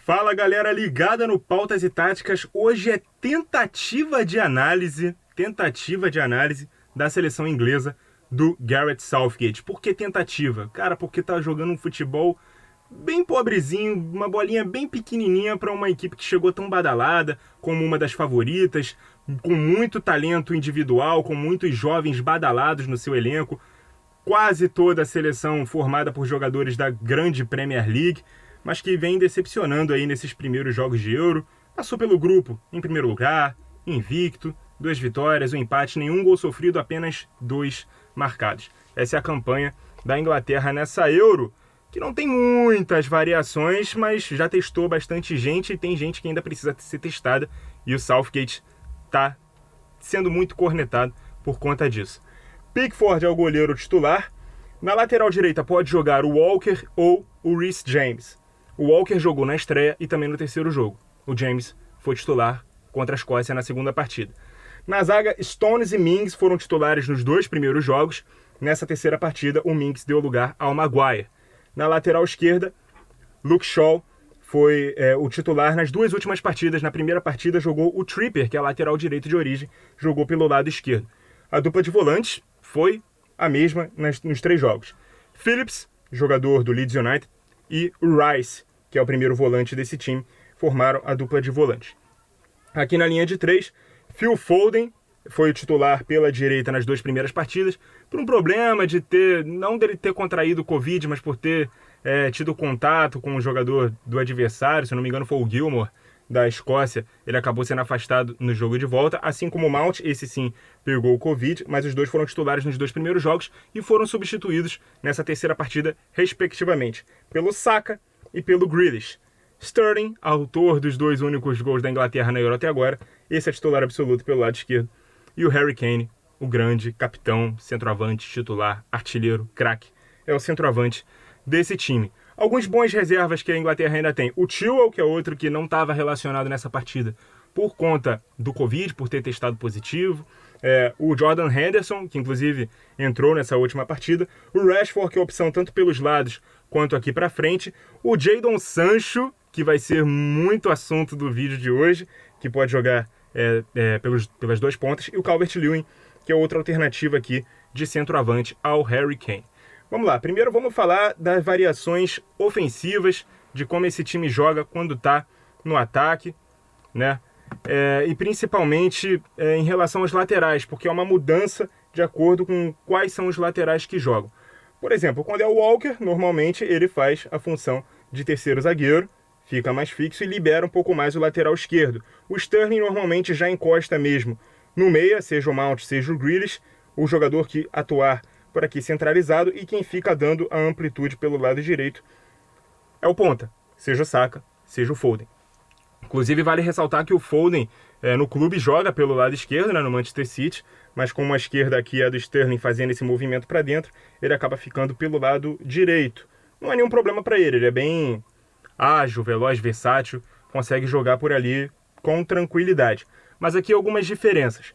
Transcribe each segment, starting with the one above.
Fala galera ligada no Pautas e Táticas, hoje é tentativa de análise da seleção inglesa do Gareth Southgate. Por que tentativa? Cara, porque tá jogando um futebol bem pobrezinho, uma bolinha bem pequenininha para uma equipe que chegou tão badalada, como uma das favoritas, com muito talento individual, com muitos jovens badalados no seu elenco, quase toda a seleção formada por jogadores da grande Premier League, mas que vem decepcionando aí nesses primeiros jogos de Euro. Passou pelo grupo em primeiro lugar, invicto, 2 vitórias, 1 empate, nenhum gol sofrido, apenas 2 marcados. Essa é a campanha da Inglaterra nessa Euro, que não tem muitas variações, mas já testou bastante gente e tem gente que ainda precisa ser testada, e o Southgate está sendo muito cornetado por conta disso. Pickford é o goleiro titular. Na lateral direita pode jogar o Walker ou o Reece James. O Walker jogou na estreia e também no terceiro jogo. O James foi titular contra a Escócia na segunda partida. Na zaga, Stones e Mings foram titulares nos 2 primeiros jogos. Nessa terceira partida, o Mings deu lugar ao Maguire. Na lateral esquerda, Luke Shaw foi o titular nas 2 últimas partidas. Na primeira partida jogou o Trippier, que é a lateral direito de origem, jogou pelo lado esquerdo. A dupla de volantes foi a mesma nos 3 jogos. Phillips, jogador do Leeds United, e o Rice, que é o primeiro volante desse time, formaram a dupla de volantes. Aqui na linha de 3, Phil Foden foi o titular pela direita nas 2 primeiras partidas, por um problema de não dele ter contraído o Covid, mas por ter tido contato com o jogador do adversário, se não me engano foi o Gilmour, da Escócia. Ele acabou sendo afastado no jogo de volta, assim como o Mount, esse sim pegou o Covid, mas os dois foram titulares nos 2 primeiros jogos e foram substituídos nessa terceira partida, respectivamente, pelo Saka e pelo Grealish. Sterling, autor dos 2 únicos gols da Inglaterra na Euro até agora, esse é titular absoluto pelo lado esquerdo, e o Harry Kane, o grande capitão, centroavante, titular, artilheiro, craque, é o centroavante desse time. Alguns bons reservas que a Inglaterra ainda tem. O Chilwell, que é outro que não estava relacionado nessa partida por conta do Covid, por ter testado positivo. O Jordan Henderson, que inclusive entrou nessa última partida. O Rashford, que é opção tanto pelos lados quanto aqui para frente. O Jadon Sancho, que vai ser muito assunto do vídeo de hoje, que pode jogar pelas 2 pontas. E o Calvert-Lewin, que é outra alternativa aqui de centroavante ao Harry Kane. Vamos lá, primeiro vamos falar das variações ofensivas, de como esse time joga quando está no ataque, né? E principalmente em relação aos laterais, porque é uma mudança de acordo com quais são os laterais que jogam. Por exemplo, quando é o Walker, normalmente ele faz a função de terceiro zagueiro, fica mais fixo e libera um pouco mais o lateral esquerdo. O Sterling normalmente já encosta mesmo no meia, seja o Mount, seja o Grealish, o jogador que atuar por aqui centralizado, e quem fica dando a amplitude pelo lado direito é o ponta, seja o Saka, seja o Foden. Inclusive vale ressaltar que o Foden no clube joga pelo lado esquerdo, né, no Manchester City, mas como a esquerda aqui é do Sterling fazendo esse movimento para dentro, ele acaba ficando pelo lado direito. Não é nenhum problema para ele é bem ágil, veloz, versátil, consegue jogar por ali com tranquilidade. Mas aqui algumas diferenças.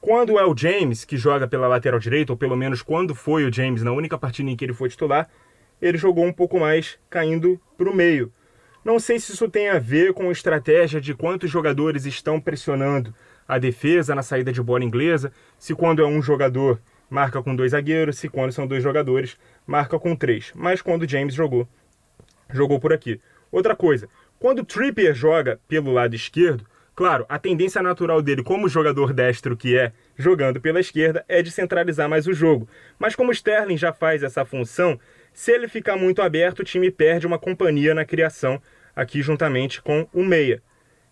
Quando é o James que joga pela lateral direita, ou pelo menos quando foi o James na única partida em que ele foi titular, ele jogou um pouco mais caindo para o meio. Não sei se isso tem a ver com a estratégia de quantos jogadores estão pressionando a defesa na saída de bola inglesa, se quando é um jogador marca com 2 zagueiros, se quando são 2 jogadores marca com 3. Mas quando o James jogou por aqui. Outra coisa, quando o Trippier joga pelo lado esquerdo, claro, a tendência natural dele como jogador destro que é, jogando pela esquerda, é de centralizar mais o jogo. Mas como o Sterling já faz essa função, se ele ficar muito aberto, o time perde uma companhia na criação aqui juntamente com o meia.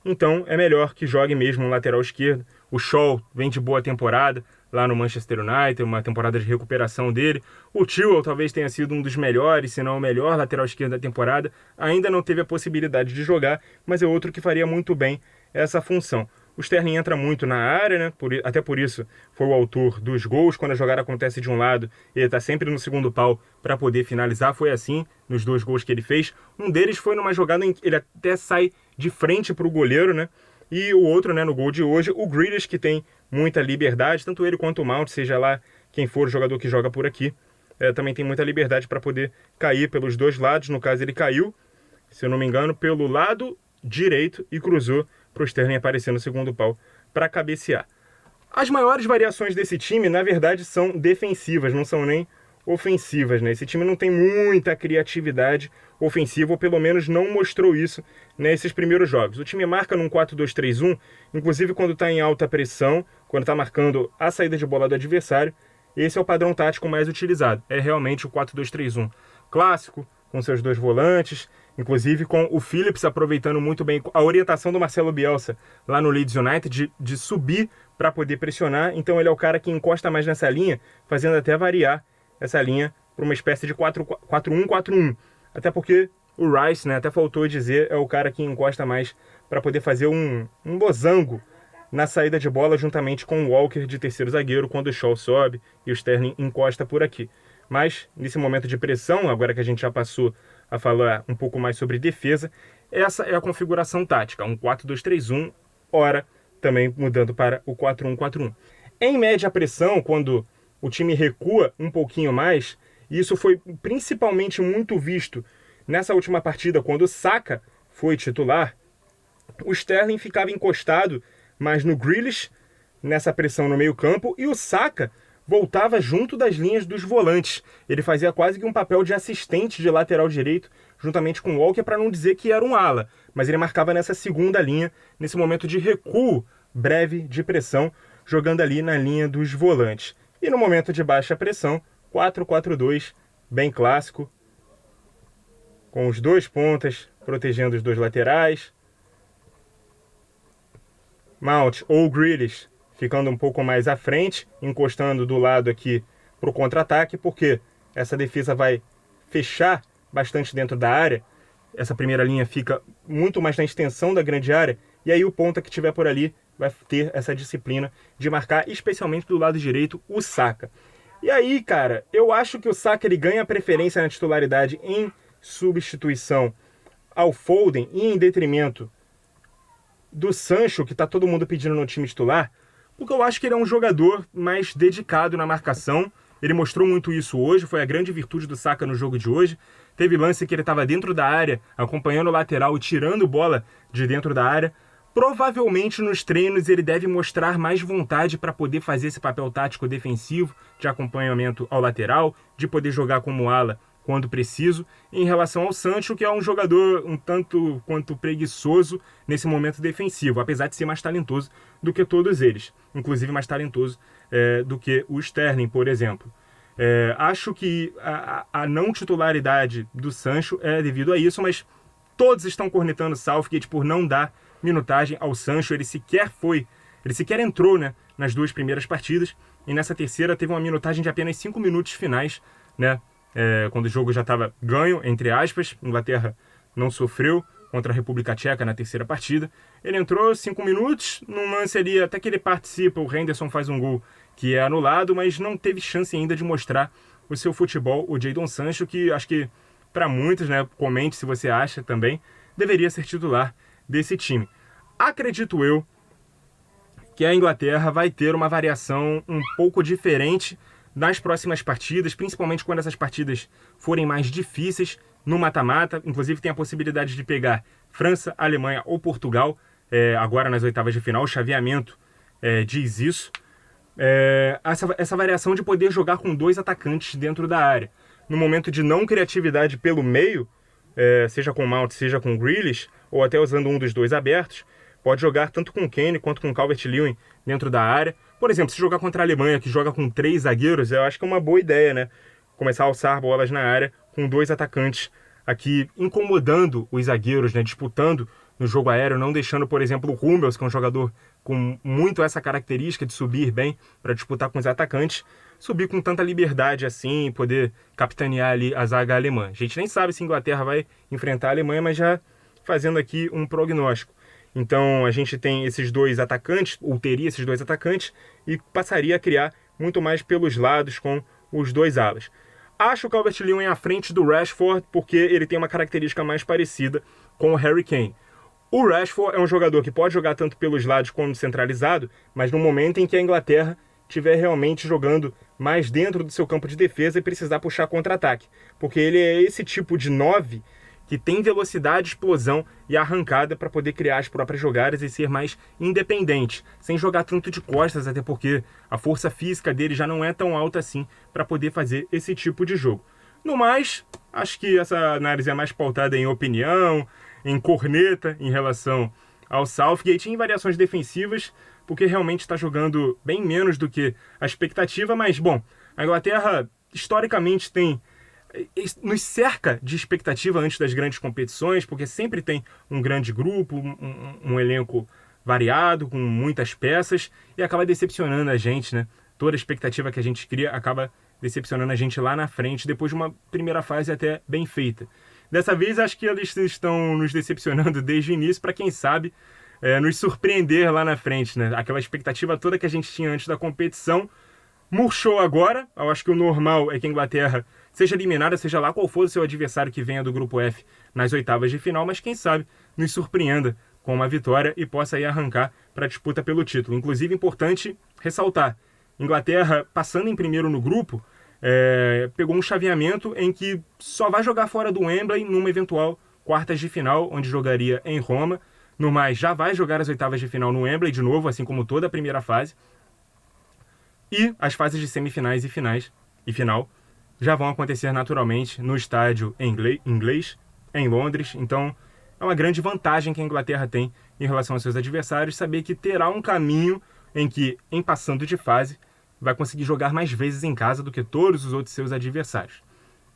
Então é melhor que jogue mesmo no lateral esquerdo. O Shaw vem de boa temporada lá no Manchester United, uma temporada de recuperação dele. O Chilwell talvez tenha sido um dos melhores, se não o melhor lateral esquerdo da temporada. Ainda não teve a possibilidade de jogar, mas é outro que faria muito bem essa função. O Sterling entra muito na área, né? Até por isso foi o autor dos gols. Quando a jogada acontece de um lado, ele está sempre no segundo pau para poder finalizar. Foi assim nos 2 gols que ele fez. Um deles foi numa jogada em que ele até sai de frente para o goleiro, né? E o outro, né, no gol de hoje, o Grealish, que tem muita liberdade, tanto ele quanto o Mount, seja lá quem for o jogador que joga por aqui, também tem muita liberdade para poder cair pelos 2 lados. No caso, ele caiu se eu não me engano, pelo lado direito e cruzou para o Sterling aparecer no segundo pau para cabecear. As maiores variações desse time, na verdade, são defensivas, não são nem ofensivas, né? Esse time não tem muita criatividade ofensiva, ou pelo menos não mostrou isso nesses primeiros jogos. O time marca num 4-2-3-1, inclusive quando está em alta pressão, quando está marcando a saída de bola do adversário. Esse é o padrão tático mais utilizado, é realmente o 4-2-3-1 clássico, com seus dois volantes, inclusive com o Phillips aproveitando muito bem a orientação do Marcelo Bielsa lá no Leeds United de subir para poder pressionar. Então ele é o cara que encosta mais nessa linha, fazendo até variar essa linha para uma espécie de 4-1-4-1. Até porque o Rice, né, até faltou dizer, é o cara que encosta mais para poder fazer um losango na saída de bola juntamente com o Walker de terceiro zagueiro quando o Shaw sobe e o Sterling encosta por aqui. Mas nesse momento de pressão, agora que a gente já passou a falar um pouco mais sobre defesa, essa é a configuração tática, um 4-2-3-1, ora também mudando para o 4-1-4-1. Em média pressão, quando o time recua um pouquinho mais, e isso foi principalmente muito visto nessa última partida, quando o Saka foi titular, o Sterling ficava encostado mais no Grealish, nessa pressão no meio campo, e o Saka voltava junto das linhas dos volantes. Ele fazia quase que um papel de assistente de lateral direito, juntamente com o Walker, para não dizer que era um ala, mas ele marcava nessa segunda linha, nesse momento de recuo breve de pressão, jogando ali na linha dos volantes. E no momento de baixa pressão, 4-4-2, bem clássico, com os dois pontas protegendo os dois laterais. Mount ou Grealish ficando um pouco mais à frente, encostando do lado aqui para o contra-ataque, porque essa defesa vai fechar bastante dentro da área. Essa primeira linha fica muito mais na extensão da grande área, e aí o ponta que estiver por ali vai ter essa disciplina de marcar, especialmente do lado direito, o Saka. E aí, cara, eu acho que o Saka ele ganha preferência na titularidade em substituição ao Foden e em detrimento do Sancho, que tá todo mundo pedindo no time titular, porque eu acho que ele é um jogador mais dedicado na marcação. Ele mostrou muito isso hoje, foi a grande virtude do Saka no jogo de hoje. Teve lance que ele estava dentro da área, acompanhando o lateral e tirando bola de dentro da área. Provavelmente nos treinos ele deve mostrar mais vontade para poder fazer esse papel tático defensivo, de acompanhamento ao lateral, de poder jogar como ala quando preciso, em relação ao Sancho, que é um jogador um tanto quanto preguiçoso nesse momento defensivo, apesar de ser mais talentoso do que todos eles, inclusive mais talentoso do que o Sterling, por exemplo. Acho que a não titularidade do Sancho é devido a isso, mas todos estão cornetando Southgate por não dar minutagem ao Sancho. Ele sequer entrou, né, nas duas primeiras partidas, e nessa terceira teve uma minutagem de apenas 5 minutos finais, né, quando o jogo já estava ganho, entre aspas. Inglaterra não sofreu contra a República Tcheca na terceira partida. Ele entrou 5 minutos, num lance ali, até que ele participa, o Henderson faz um gol que é anulado, mas não teve chance ainda de mostrar o seu futebol, o Jadon Sancho, que acho que para muitos, né, comente se você acha também, deveria ser titular desse time. Acredito eu que a Inglaterra vai ter uma variação um pouco diferente nas próximas partidas, principalmente quando essas partidas forem mais difíceis no mata-mata. Inclusive tem a possibilidade de pegar França, Alemanha ou Portugal, agora nas oitavas de final. O chaveamento diz isso. Essa variação de poder jogar com dois atacantes dentro da área. No momento de não criatividade pelo meio, seja com Mount, seja com Grealish, ou até usando um dos dois abertos, pode jogar tanto com Kane quanto com Calvert-Lewin dentro da área. Por exemplo, se jogar contra a Alemanha, que joga com 3 zagueiros, eu acho que é uma boa ideia, né? Começar a alçar bolas na área com 2 atacantes aqui incomodando os zagueiros, né? Disputando no jogo aéreo, não deixando, por exemplo, o Hummels, que é um jogador com muito essa característica de subir bem para disputar com os atacantes, subir com tanta liberdade assim, poder capitanear ali a zaga alemã. A gente nem sabe se a Inglaterra vai enfrentar a Alemanha, mas já fazendo aqui um prognóstico. Então a gente tem esses 2 atacantes, ou teria esses 2 atacantes, e passaria a criar muito mais pelos lados com os 2 alas. Acho o Calvert-Lewin à frente do Rashford, porque ele tem uma característica mais parecida com o Harry Kane. O Rashford é um jogador que pode jogar tanto pelos lados como centralizado, mas no momento em que a Inglaterra estiver realmente jogando mais dentro do seu campo de defesa e precisar puxar contra-ataque. Porque ele é esse tipo de 9 que tem velocidade, explosão e arrancada para poder criar as próprias jogadas e ser mais independente, sem jogar tanto de costas, até porque a força física dele já não é tão alta assim para poder fazer esse tipo de jogo. No mais, acho que essa análise é mais pautada em opinião, em corneta em relação ao Southgate, em variações defensivas, porque realmente está jogando bem menos do que a expectativa, mas, bom, a Inglaterra historicamente nos cerca de expectativa antes das grandes competições, porque sempre tem um grande grupo, um elenco variado, com muitas peças, e acaba decepcionando a gente, né? Toda a expectativa que a gente cria acaba decepcionando a gente lá na frente, depois de uma primeira fase até bem feita. Dessa vez, acho que eles estão nos decepcionando desde o início, para quem sabe nos surpreender lá na frente, né? Aquela expectativa toda que a gente tinha antes da competição murchou agora. Eu acho que o normal é que a Inglaterra seja eliminada, seja lá qual for o seu adversário que venha do grupo F nas oitavas de final, mas quem sabe nos surpreenda com uma vitória e possa aí arrancar para a disputa pelo título. Inclusive, importante ressaltar, Inglaterra passando em primeiro no grupo, pegou um chaveamento em que só vai jogar fora do Wembley numa eventual quartas de final, onde jogaria em Roma. No mais, já vai jogar as oitavas de final no Wembley de novo, assim como toda a primeira fase. E as fases de semifinais e finais e final já vão acontecer naturalmente no estádio inglês, em Londres. Então, é uma grande vantagem que a Inglaterra tem em relação aos seus adversários, saber que terá um caminho em que, em passando de fase, vai conseguir jogar mais vezes em casa do que todos os outros seus adversários.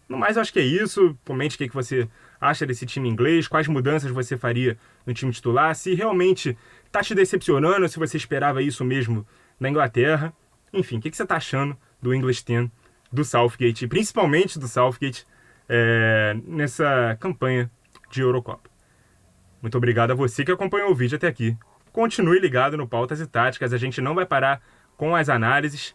No mais, eu acho que é isso. Comente o que você acha desse time inglês, quais mudanças você faria no time titular, se realmente está te decepcionando, se você esperava isso mesmo na Inglaterra. Enfim, o que você está achando do English Team, do Southgate, e principalmente do Southgate, nessa campanha de Eurocopa. Muito obrigado a você que acompanhou o vídeo até aqui. Continue ligado no Pautas e Táticas, a gente não vai parar com as análises.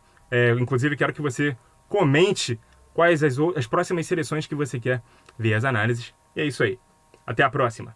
Inclusive, quero que você comente quais as próximas seleções que você quer ver as análises. E é isso aí. Até a próxima!